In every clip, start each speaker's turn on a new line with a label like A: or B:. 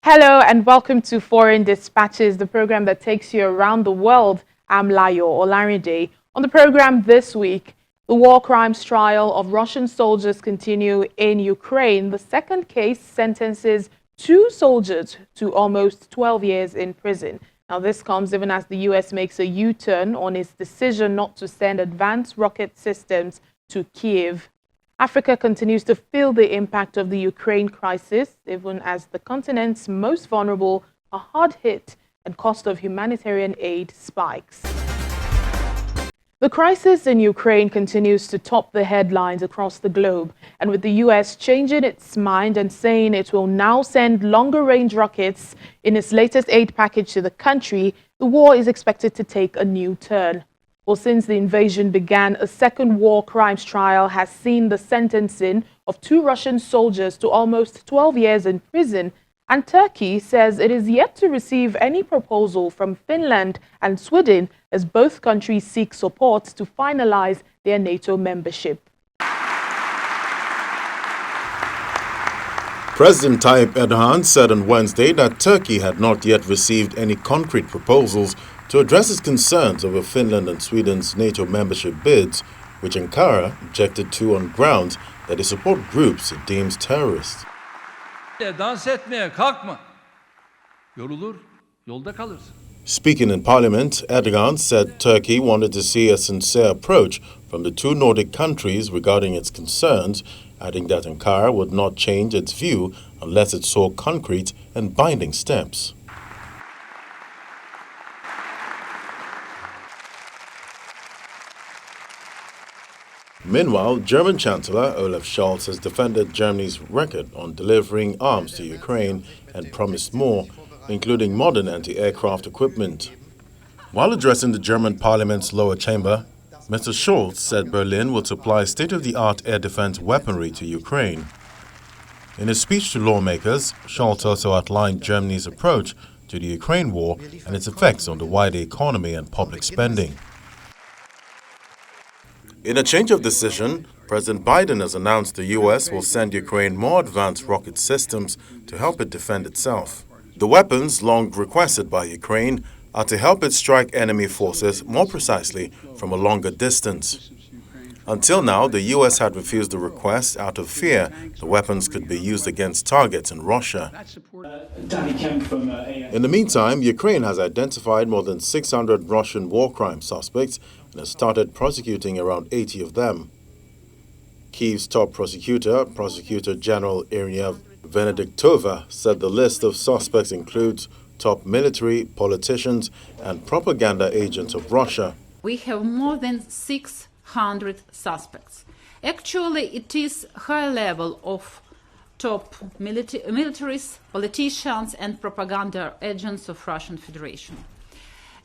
A: Hello and welcome to Foreign Dispatches, the program that takes you around the world. I'm Layo Olarinde. On the program this week, the war crimes trial of Russian soldiers continue in Ukraine. The second case sentences 2 soldiers to almost 12 years in prison. Now, this comes even as the U.S. makes a U-turn on its decision not to send advanced rocket systems to Kyiv. Africa continues to feel the impact of the Ukraine crisis, even as the continent's most vulnerable are hard hit and cost of humanitarian aid spikes. The crisis in Ukraine continues to top the headlines across the globe, and with the U.S. changing its mind and saying it will now send longer-range rockets in its latest aid package to the country, the war is expected to take a new turn. Well, since the invasion began, a second war crimes trial has seen the sentencing of 2 Russian soldiers to almost 12 years in prison, and Turkey says it is yet to receive any proposal from Finland and Sweden as both countries seek support to finalize their NATO membership.
B: President Tayyip Erdogan said on Wednesday that Turkey had not yet received any concrete proposals to address its concerns over Finland and Sweden's NATO membership bids, which Ankara objected to on grounds that they support groups it deems terrorist. Speaking in Parliament, Erdogan said Turkey wanted to see a sincere approach from the 2 Nordic countries regarding its concerns, adding that Ankara would not change its view unless it saw concrete and binding steps. Meanwhile, German Chancellor Olaf Scholz has defended Germany's record on delivering arms to Ukraine and promised more, including modern anti-aircraft equipment. While addressing the German parliament's lower chamber, Mr. Scholz said Berlin will supply state-of-the-art air defense weaponry to Ukraine. In his speech to lawmakers, Scholz also outlined Germany's approach to the Ukraine war and its effects on the wider economy and public spending. In a change of decision, President Biden has announced the U.S. will send Ukraine more advanced rocket systems to help it defend itself. The weapons, long requested by Ukraine, are to help it strike enemy forces more precisely from a longer distance. Until now, the U.S. had refused the request out of fear the weapons could be used against targets in Russia. In the meantime, Ukraine has identified more than 600 Russian war crime suspects and has started prosecuting around 80 of them. Kyiv's top prosecutor, Prosecutor General Irina Venediktova, said the list of suspects includes top military, politicians, and propaganda agents of Russia.
C: We have more than 600 suspects. Actually, it is high level of top militaries, politicians, and propaganda agents of Russian Federation.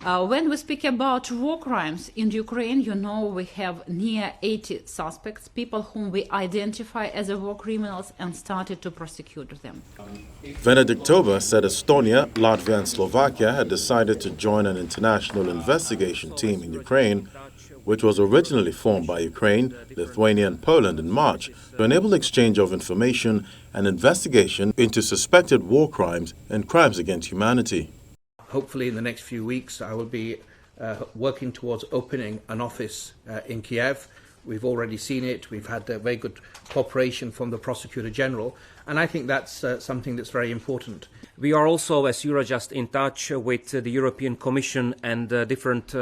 C: When we speak about war crimes in Ukraine, you know we have near 80 suspects, people whom we identify as war criminals and started to prosecute them.
B: Venediktova said Estonia, Latvia and Slovakia had decided to join an international investigation team in Ukraine, which was originally formed by Ukraine, Lithuania and Poland in March, to enable exchange of information and investigation into suspected war crimes and crimes against humanity.
D: Hopefully in the next few weeks I will be working towards opening an office in Kiev. We've already seen it. We've had very good cooperation from the Prosecutor General, and I think that's something that's very important.
E: We are also, as Eurojust, in touch with the European Commission and different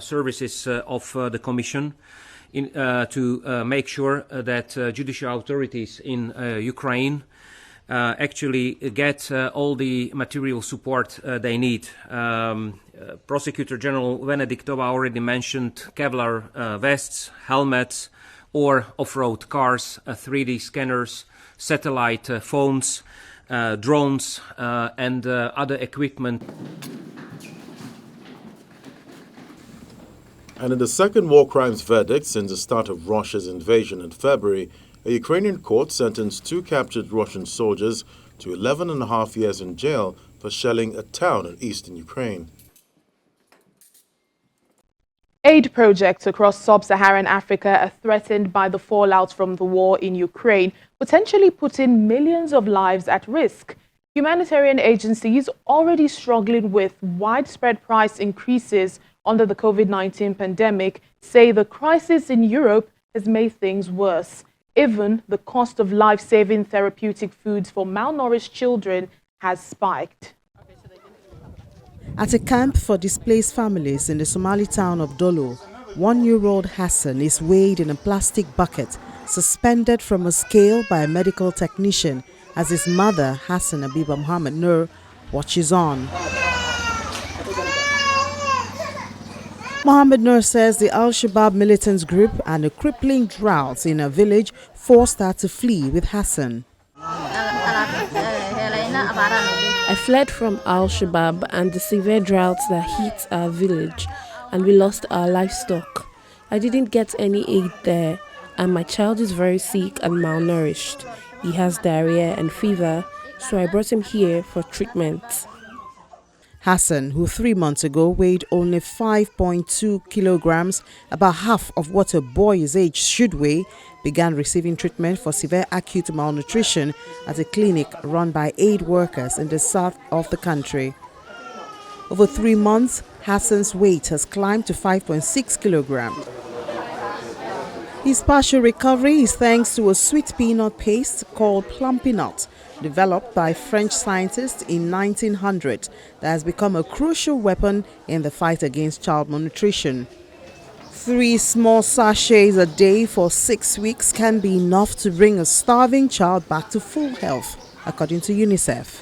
E: services of the Commission to make sure that judicial authorities in Ukraine actually get all the material support they need. Prosecutor General Venediktova already mentioned Kevlar vests, helmets, or off-road cars, 3D scanners, satellite phones, drones, and other equipment.
B: And in the second war crimes verdict since the start of Russia's invasion in February, a Ukrainian court sentenced 2 captured Russian soldiers to 11.5 years in jail for shelling a town in eastern Ukraine.
A: Aid projects across sub-Saharan Africa are threatened by the fallout from the war in Ukraine, potentially putting millions of lives at risk. Humanitarian agencies already struggling with widespread price increases under the COVID-19 pandemic say the crisis in Europe has made things worse. Even the cost of life-saving therapeutic foods for malnourished children has spiked.
F: At a camp for displaced families in the Somali town of Dolo, 1-year-old Hassan is weighed in a plastic bucket, suspended from a scale by a medical technician as his mother, Hassan Abiba Muhammad Nur, watches on. Muhammad Nur says the Al-Shabaab militant group and a crippling drought in a village forced her to flee with Hassan.
G: I fled from Al-Shabaab and the severe droughts that hit our village, and we lost our livestock. I didn't get any aid there, and my child is very sick and malnourished. He has diarrhea and fever, so I brought him here for treatment.
F: Hassan, who 3 months ago weighed only 5.2 kilograms, about half of what a boy his age should weigh, began receiving treatment for severe acute malnutrition at a clinic run by aid workers in the south of the country. Over 3 months, Hassan's weight has climbed to 5.6 kilograms. His partial recovery is thanks to a sweet peanut paste called Plumpy Nut, developed by French scientists in 1900, that has become a crucial weapon in the fight against child malnutrition. 3 small sachets a day for 6 weeks can be enough to bring a starving child back to full health, according to UNICEF.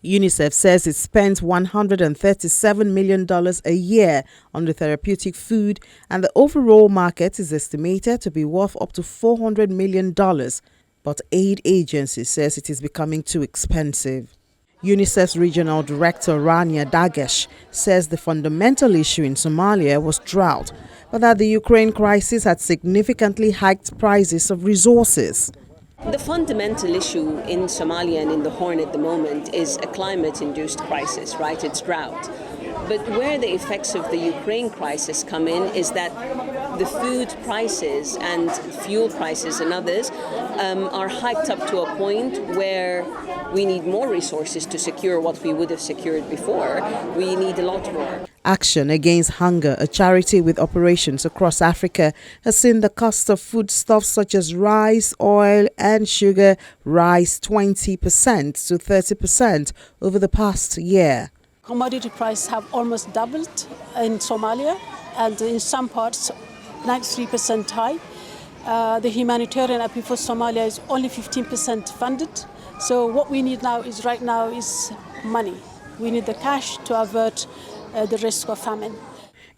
F: UNICEF says it spends $137 million a year on the therapeutic food, and the overall market is estimated to be worth up to $400 million. But aid agency says it is becoming too expensive. UNICEF's regional director Rania Dagesh says the fundamental issue in Somalia was drought, but that the Ukraine crisis had significantly hiked prices of resources.
H: The fundamental issue in Somalia and in the Horn at the moment is a climate-induced crisis, right? It's drought. But where the effects of the Ukraine crisis come in is that the food prices and fuel prices and others are hiked up to a point where we need more resources to secure what we would have secured before. We need a lot more.
F: Action Against Hunger, a charity with operations across Africa, has seen the cost of foodstuffs such as rice, oil and sugar rise 20% to 30% over the past year.
I: Commodity prices have almost doubled in Somalia, and in some parts 93% high. The humanitarian appeal for Somalia is only 15% funded. So what we need now is money. We need the cash to avert the risk of famine.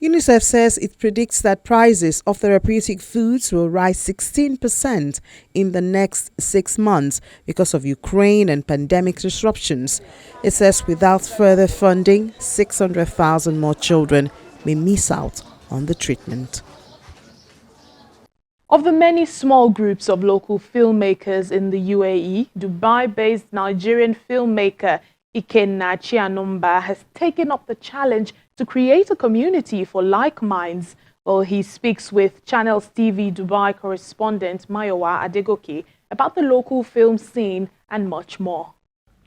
F: UNICEF says it predicts that prices of therapeutic foods will rise 16% in the next 6 months because of Ukraine and pandemic disruptions. It says without further funding, 600,000 more children may miss out on the treatment.
A: Of the many small groups of local filmmakers in the UAE, Dubai-based Nigerian filmmaker Ikenna Chianumba has taken up the challenge to create a community for like minds. Well, he speaks with Channels TV Dubai correspondent Mayowa Adegoke about the local film scene and much more.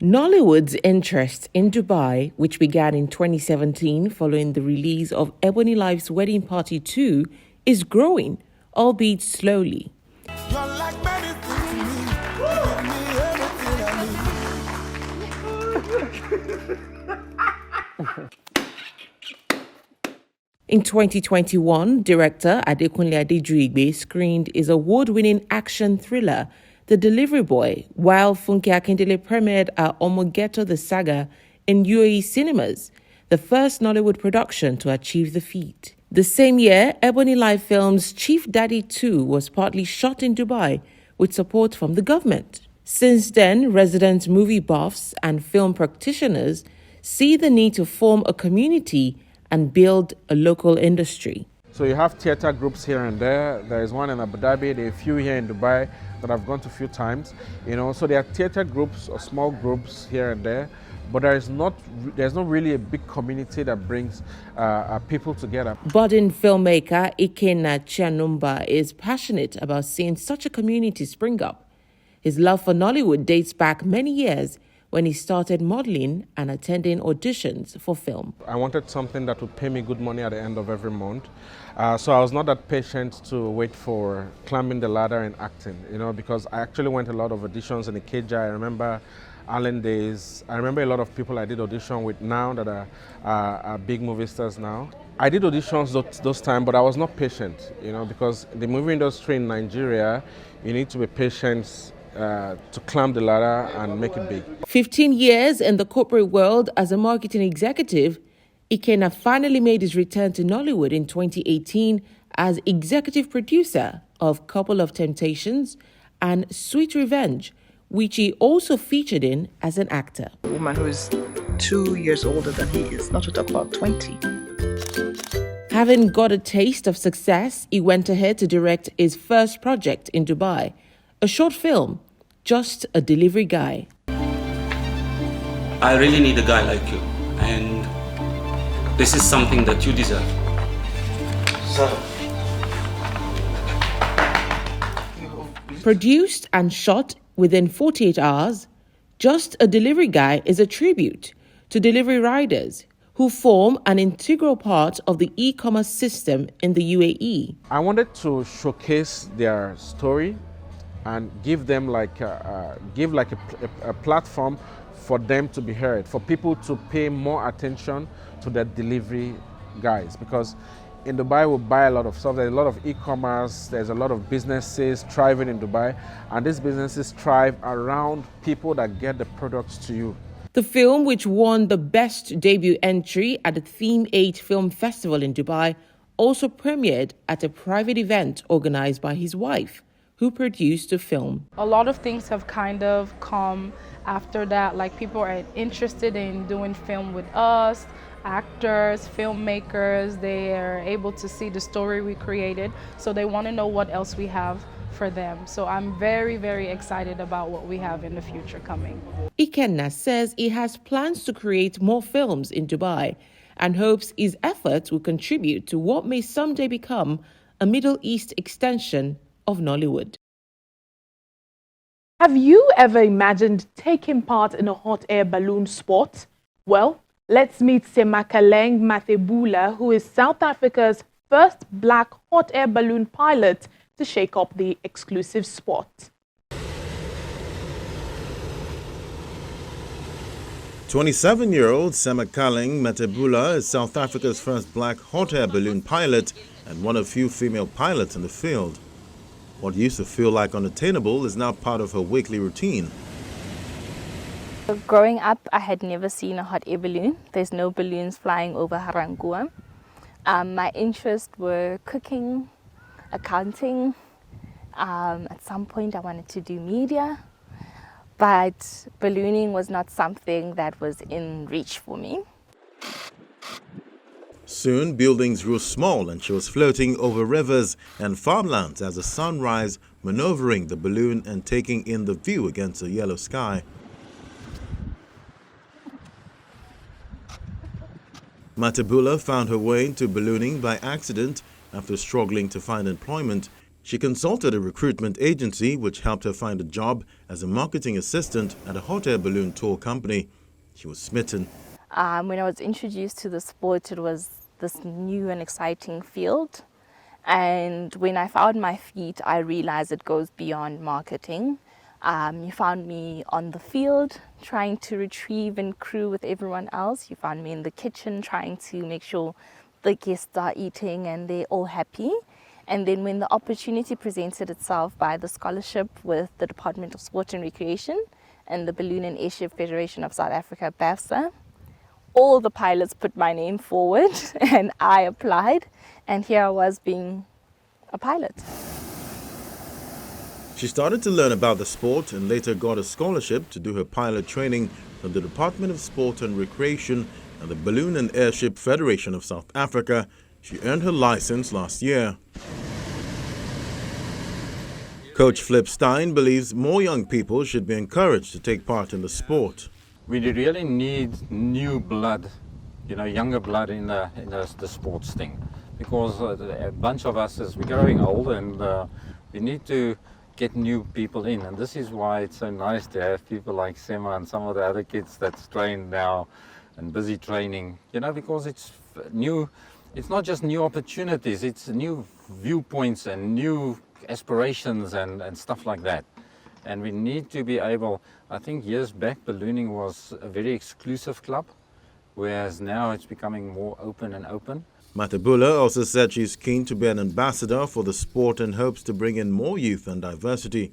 J: Nollywood's interest in Dubai, which began in 2017 following the release of Ebony Life's Wedding Party 2, is growing, albeit slowly. In 2021, director Adekunle Adejuigbe screened his award-winning action thriller, The Delivery Boy, while Funke Akindele premiered her Omogeto the Saga in UAE cinemas, the first Nollywood production to achieve the feat. The same year, Ebony Life Films' Chief Daddy 2 was partly shot in Dubai with support from the government. Since then, resident movie buffs and film practitioners see the need to form a community and build a local industry.
K: So you have theatre groups here and there. There is one in Abu Dhabi, there are a few here in Dubai that I've gone to a few times. So there are theatre groups or small groups here and there, but there's not really a big community that brings people together.
J: Budding filmmaker Ikenna Chianumba is passionate about seeing such a community spring up. His love for Nollywood dates back many years when he started modeling and attending auditions for film.
K: I wanted something that would pay me good money at the end of every month. So I was not that patient to wait for climbing the ladder in acting, because I actually went a lot of auditions in the KJ. I remember Allen days. I remember a lot of people I did audition with now that are big movie stars now. I did auditions those times, but I was not patient, because the movie industry in Nigeria, you need to be patient to climb the ladder and make it big.
J: 15 years in the corporate world as a marketing executive, Ikenna finally made his return to Nollywood in 2018 as executive producer of Couple of Temptations and Sweet Revenge, which he also featured in as an actor.
L: A woman who is 2 years older than he is, not to talk about 20.
J: Having got a taste of success, he went ahead to direct his first project in Dubai, a short film, Just a Delivery Guy.
M: I really need a guy like you, and this is something that you deserve. So.
J: Produced and shot within 48 hours, Just a Delivery Guy is a tribute to delivery riders who form an integral part of the e-commerce system in the UAE.
K: I wanted to showcase their story and give them a platform for them to be heard, for people to pay more attention to their delivery guys. Because in Dubai we buy a lot of stuff. There's a lot of e-commerce, there's a lot of businesses thriving in Dubai, and these businesses thrive around people that get the products to you.
J: The film, which won the Best Debut Entry at the Theme 8 Film Festival in Dubai, also premiered at a private event organized by his wife, who produced the film.
N: A lot of things have kind of come after that, like people are interested in doing film with us, actors, filmmakers, they are able to see the story we created, so they want to know what else we have for them. So I'm very, very excited about what we have in the future coming.
J: Ikenna says he has plans to create more films in Dubai and hopes his efforts will contribute to what may someday become a Middle East extension of Nollywood.
A: Have you ever imagined taking part in a hot air balloon sport? Well, let's meet Semakaleng Mathebula, who is South Africa's first black hot air balloon pilot to shake up the exclusive sport.
B: 27-year-old Semakaleng Mathebula is South Africa's first black hot air balloon pilot and one of few female pilots in the field. What used to feel like unattainable is now part of her weekly routine.
O: Growing up, I had never seen a hot air balloon. There's no balloons flying over Harangua. My interests were cooking, accounting. At some point I wanted to do media, but ballooning was not something that was in reach for me.
B: Soon, buildings grew small and she was floating over rivers and farmlands as the sun rose, maneuvering the balloon and taking in the view against a yellow sky. Mathebula found her way into ballooning by accident after struggling to find employment. She consulted a recruitment agency which helped her find a job as a marketing assistant at a hot air balloon tour company. She was smitten.
O: When I was introduced to the sport, it was this new and exciting field. And when I found my feet, I realized it goes beyond marketing. You found me on the field trying to retrieve and crew with everyone else. You found me in the kitchen trying to make sure the guests are eating and they're all happy. And then when the opportunity presented itself by the scholarship with the Department of Sport and Recreation and the Balloon and Airship Federation of South Africa, BAFSA, all the pilots put my name forward and I applied, and here I was being a pilot.
B: She started to learn about the sport and later got a scholarship to do her pilot training from the Department of Sport and Recreation and the Balloon and Airship Federation of South Africa. She earned her license last year. Coach Flip Stein believes more young people should be encouraged to take part in the sport.
P: We really need new blood, younger blood in the sports thing, because a bunch of us, as we're growing old, and we need to get new people in, and this is why it's so nice to have people like Sema and some of the other kids that's trained now and busy training, you know, because it's new. It's not just new opportunities, it's new viewpoints and new aspirations and stuff like that. And we need to be able, I think years back ballooning was a very exclusive club, whereas now it's becoming more open and open.
B: Matabula also said she's keen to be an ambassador for the sport and hopes to bring in more youth and diversity.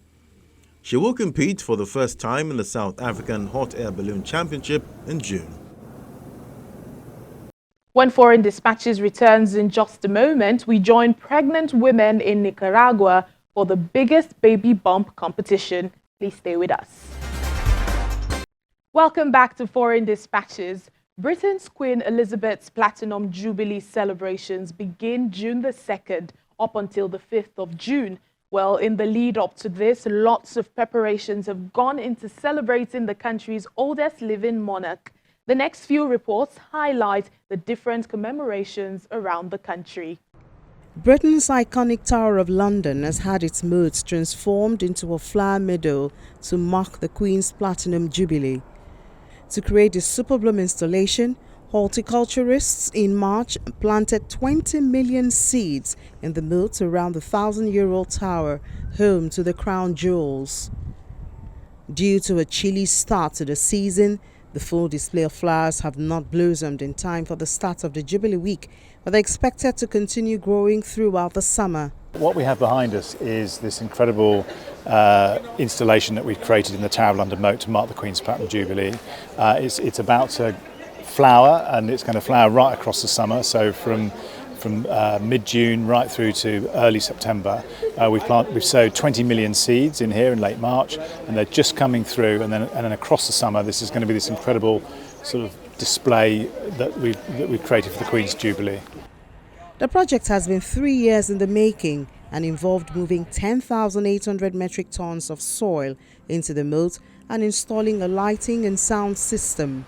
B: She will compete for the first time in the South African Hot Air Balloon Championship in June.
A: When Foreign Dispatches returns in just a moment, we join pregnant women in Nicaragua for the biggest baby bump competition. Please stay with us. Welcome back to Foreign Dispatches. Britain's Queen Elizabeth's Platinum Jubilee celebrations begin June the 2nd up until the 5th of June. Well, in the lead up to this, lots of preparations have gone into celebrating the country's oldest living monarch. The next few reports highlight the different commemorations around the country.
F: Britain's iconic Tower of London has had its moats transformed into a flower meadow to mark the Queen's Platinum Jubilee. To create the Super Bloom installation, horticulturists in March planted 20 million seeds in the moat around the 1,000-year-old tower, home to the crown jewels. Due to a chilly start to the season, the full display of flowers have not blossomed in time for the start of the Jubilee week, but they're expected to continue growing throughout the summer.
Q: What we have behind us is this incredible installation that we've created in the Tower of London moat to mark the Queen's Platinum Jubilee. It's about to flower, and it's going to flower right across the summer, so from mid-June right through to early September. We've sowed 20 million seeds in here in late March, and they're just coming through, and then across the summer this is going to be this incredible sort of display that we've created for the Queen's Jubilee.
F: The project has been 3 years in the making and involved moving 10,800 metric tons of soil into the moat and installing a lighting and sound system.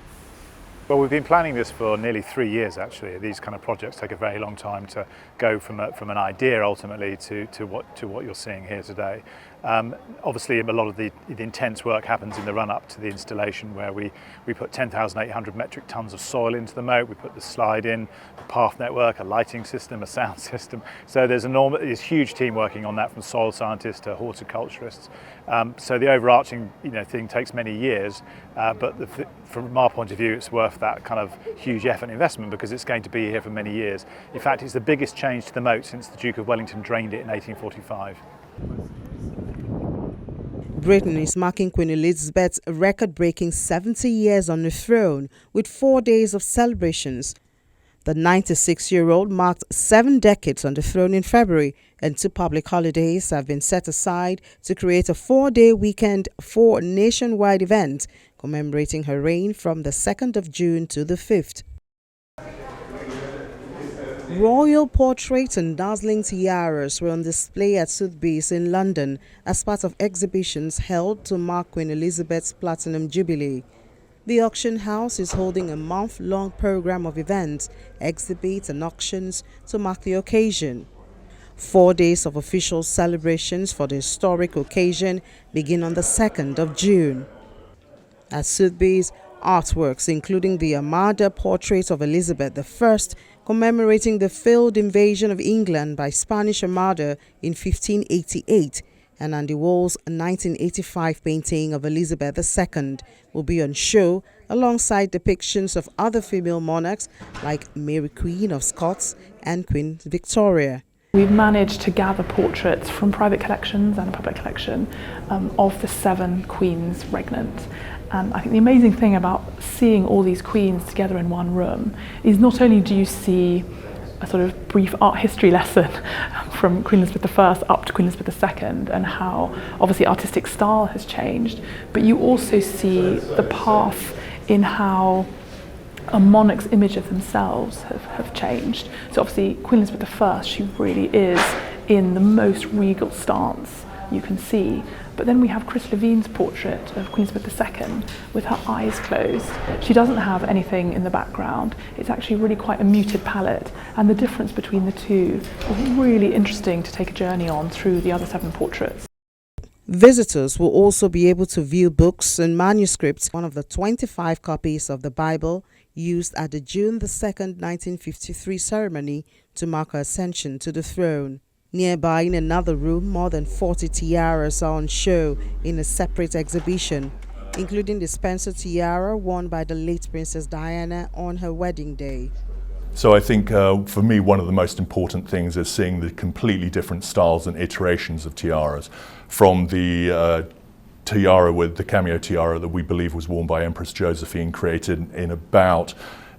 Q: Well, we've been planning this for nearly 3 years, actually. These kind of projects take a very long time to go from an idea ultimately to what you're seeing here today. Obviously, a lot of the intense work happens in the run-up to the installation, where we put 10,800 metric tons of soil into the moat. We put the slide in, the path network, a lighting system, a sound system. So there's a huge team working on that, from soil scientists to horticulturists. So the overarching thing takes many years, but from our point of view, it's worth that kind of huge effort and investment, because it's going to be here for many years. In fact, it's the biggest change to the moat since the Duke of Wellington drained it in 1845.
F: Britain is marking Queen Elizabeth's record-breaking 70 years on the throne with 4 days of celebrations. The 96-year-old marked 7 decades on the throne in February, and 2 public holidays have been set aside to create a 4-day weekend for a nationwide event commemorating her reign from the 2nd of June to the 5th. Royal portraits and dazzling tiaras were on display at Sotheby's in London as part of exhibitions held to mark Queen Elizabeth's Platinum Jubilee. The auction house is holding a month-long program of events, exhibits and auctions to mark the occasion. 4 days of official celebrations for the historic occasion begin on the 2nd of June. At Sotheby's, artworks including the Armada portrait of Elizabeth I, commemorating the failed invasion of England by Spanish Armada in 1588, and Andy Warhol's 1985 painting of Elizabeth II will be on show alongside depictions of other female monarchs like Mary Queen of Scots and Queen Victoria.
R: We've managed to gather portraits from private collections and a public collection of the 7 queens regnant. And I think the amazing thing about seeing all these queens together in one room is not only do you see a sort of brief art history lesson from Queen Elizabeth I up to Queen Elizabeth II and how obviously artistic style has changed, but you also see the path in how a monarch's image of themselves have changed. So obviously Queen Elizabeth I, she really is in the most regal stance you can see. But then we have Chris Levine's portrait of Queen Elizabeth II with her eyes closed. She doesn't have anything in the background. It's actually really quite a muted palette. And the difference between the two is really interesting to take a journey on through the other 7 portraits.
F: Visitors will also be able to view books and manuscripts, one of the 25 copies of the Bible used at the June 2nd, 1953 ceremony to mark her ascension to the throne. Nearby, in another room, more than 40 tiaras are on show in a separate exhibition, including the Spencer tiara worn by the late Princess Diana on her wedding day.
S: So I think for me, one of the most important things is seeing the completely different styles and iterations of tiaras, from the tiara with the cameo tiara that we believe was worn by Empress Josephine, created in about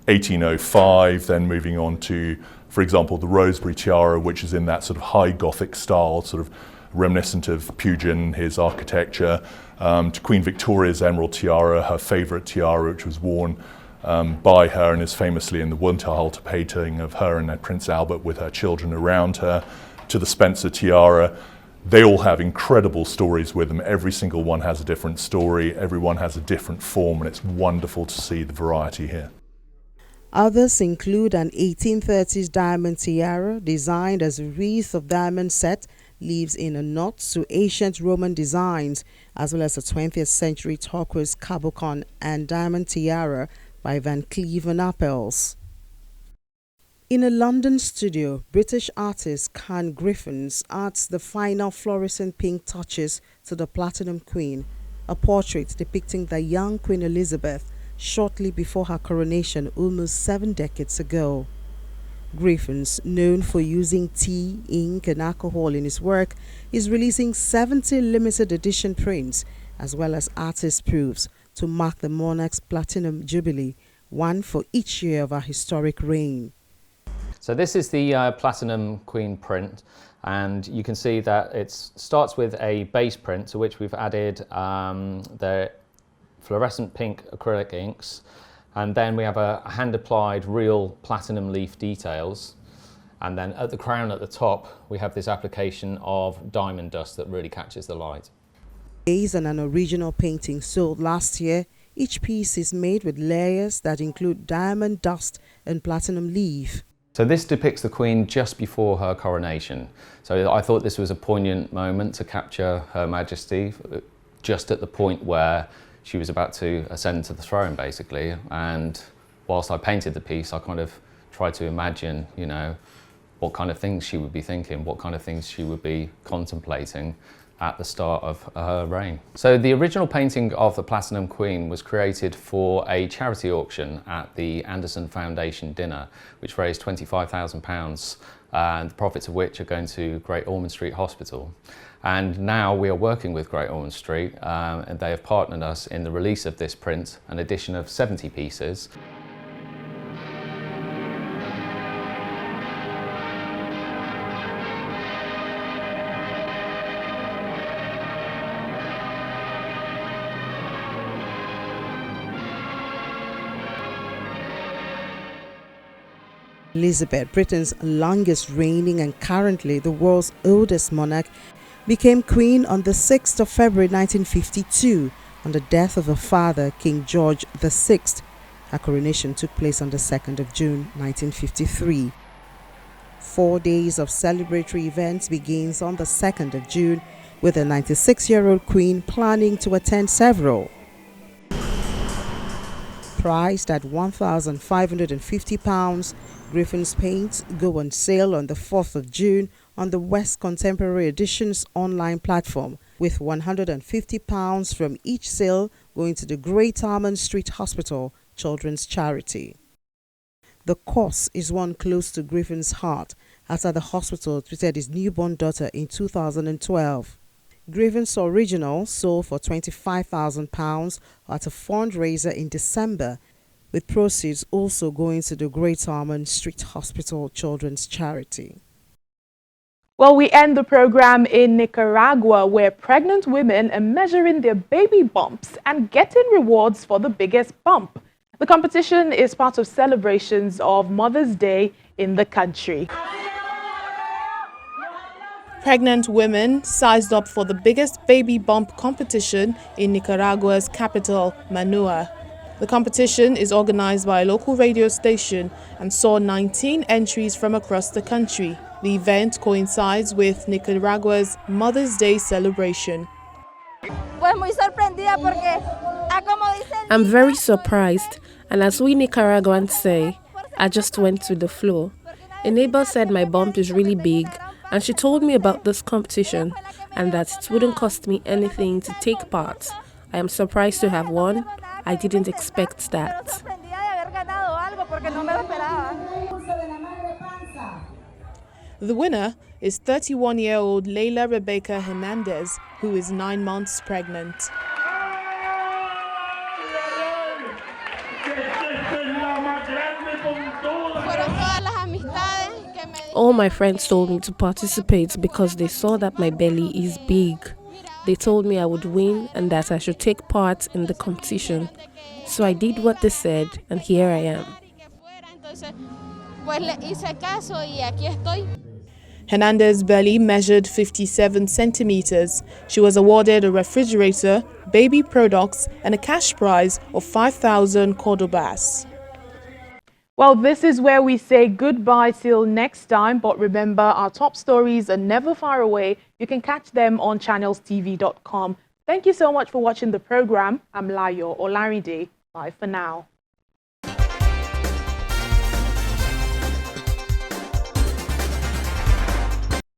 S: 1805, then moving on to, for example, the Rosebery tiara, which is in that sort of high Gothic style, sort of reminiscent of Pugin, his architecture, to Queen Victoria's emerald tiara, her favourite tiara, which was worn by her and is famously in the Winterhalter painting of her and Prince Albert with her children around her, to the Spencer tiara. They all have incredible stories with them. Every single one has a different story, everyone has a different form, and it's wonderful to see the variety here.
F: Others include an 1830s diamond tiara designed as a wreath of diamond set, leaves in a knot to ancient Roman designs, as well as a 20th century turquoise cabochon and diamond tiara by Van Cleef & Arpels. In a London studio, British artist Can Griffiths adds the final fluorescent pink touches to the Platinum Queen, a portrait depicting the young Queen Elizabeth shortly before her coronation almost 7 decades ago. Griffiths, known for using tea, ink and alcohol in his work, is releasing 70 limited edition prints as well as artist proofs to mark the monarch's Platinum Jubilee, one for each year of her historic reign.
T: So this is the Platinum Queen print, and you can see that it starts with a base print to which we've added the fluorescent pink acrylic inks, and then we have a hand-applied real platinum leaf details, and then at the crown at the top we have this application of diamond dust that really catches the light.
F: Based on an original painting sold last year, each piece is made with layers that include diamond dust and platinum leaf.
T: So this depicts the Queen just before her coronation. So I thought this was a poignant moment to capture Her Majesty just at the point where she was about to ascend to the throne, basically. And whilst I painted the piece, I kind of tried to imagine, you know, what kind of things she would be thinking, what kind of things she would be contemplating at the start of her reign. So the original painting of the Platinum Queen was created for a charity auction at the Anderson Foundation dinner, which raised £25,000, and the profits of which are going to Great Ormond Street Hospital. And now we are working with Great Ormond Street, and they have partnered us in the release of this print, an edition of 70 pieces.
F: Elizabeth, Britain's longest reigning and currently the world's oldest monarch, became queen on the 6th of February 1952 on the death of her father, King George VI. Her coronation took place on the 2nd of June 1953. 4 days of celebratory events begins on the 2nd of June, with the 96-year-old queen planning to attend several. Priced at £1,550, Griffin's paints go on sale on the 4th of June on the West Contemporary Editions online platform, with £150 from each sale going to the Great Ormond Street Hospital Children's Charity. The cause is one close to Griffin's heart, after the hospital treated his newborn daughter in 2012. Griffin's original sold for £25,000 at a fundraiser in December, with proceeds also going to the Great Ormond Street Hospital Children's Charity.
A: Well, we end the program in Nicaragua, where pregnant women are measuring their baby bumps and getting rewards for the biggest bump. The competition is part of celebrations of Mother's Day in the country. Pregnant women sized up for the biggest baby bump competition in Nicaragua's capital, Managua. The competition is organized by a local radio station and saw 19 entries from across the country. The event coincides with Nicaragua's Mother's Day celebration.
G: I'm very surprised, and as we Nicaraguans say, I just went with the flow. A neighbor said my bump is really big, and she told me about this competition and that it wouldn't cost me anything to take part. I am surprised to have won. I didn't expect that.
A: The winner is 31-year-old Leila Rebecca Hernandez, who is 9 months pregnant.
G: All my friends told me to participate because they saw that my belly is big. They told me I would win and that I should take part in the competition. So I did what they said, and here I am.
A: Hernandez's belly measured 57 centimeters. She was awarded a refrigerator, baby products, and a cash prize of 5,000 Cordobas. Well, this is where we say goodbye till next time. But remember, our top stories are never far away. You can catch them on channelstv.com. Thank you so much for watching the program. I'm Layo Olarinde. Bye for now.